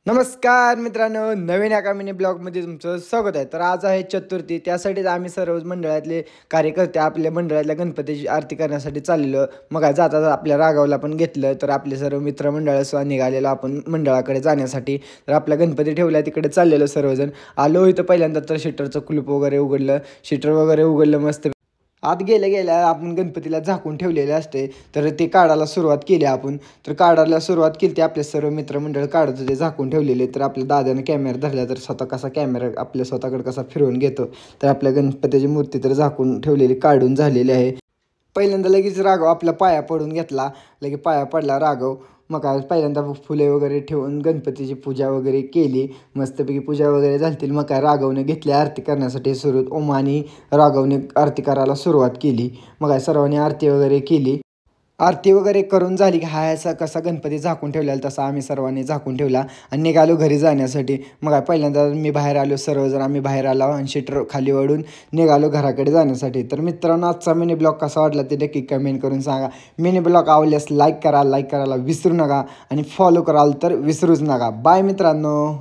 नमस्कार मित्रांनो, नवीन एका मिनी ब्लॉगमध्ये तुमचं स्वागत आहे. तर आज आहे चतुर्थी, त्यासाठीच आम्ही सर्व मंडळातले कार्यकर्ते आपल्या मंडळातल्या गणपतीची आरती करण्यासाठी चाललेलो. मग जाता आपल्या रागावला पण घेतलं. तर आपले सर्व मित्रमंडळासह निघालेलो आपण मंडळाकडे जाण्यासाठी. तर आपला गणपती ठेवला तिकडे चाललेलो सर्वजण. आलो इथं पहिल्यांदा तर शटरचं कुलूप वगैरे उघडलं, शटर वगैरे उघडलं मस्त. आत गेल्या गेल्या आपण गणपतीला झाकून ठेवलेले असते, तर ते काढायला सुरुवात केली आपण. तर काढायला सुरुवात केली ते आपले सर्व मित्रमंडळ काढत होते झाकून ठेवलेले. तर आपल्या दादाने कॅमेरा धरला, तर स्वतः कसा कॅमेरा आपल्या स्वतःकडे कसा फिरवून घेतो. तर आपल्या गणपतीची मूर्ती तर झाकून ठेवलेली काढून झालेली आहे. पहिल्यांदा लगेच राघव आपल्या पाया पडून घेतला, लगेच पाया पडला राघव. मग काय पहिल्यांदा फुले वगैरे ठेवून गणपतीची पूजा वगैरे केली, मस्तपैकी पूजा वगैरे झाली. मग काय राघवने घेतली आरती करण्यासाठी सुरुवात. ओमानी राघवने आरती करायला सुरुवात केली. मग काय सर्वांनी आरती वगैरे केली. आरती वगैरे करून झाली की हा असा कसा गणपती झाकून ठेवलेला तसा आम्ही सर्वांनी झाकून ठेवला आणि निघालो घरी जाण्यासाठी. मग काय पहिल्यांदा मी बाहेर आलो, सर्वजण आम्ही बाहेर आलो आणि शटर खाली ओढून निघालो घराकडे जाण्यासाठी. तर मित्रांनो, आजचा मिनी ब्लॉग कसा वाटला ते नक्की कमेंट करून सांगा. मिनी ब्लॉग आवडल्यास लाईक करायला विसरू नका आणि फॉलो कराल तर विसरूच नका. बाय मित्रांनो.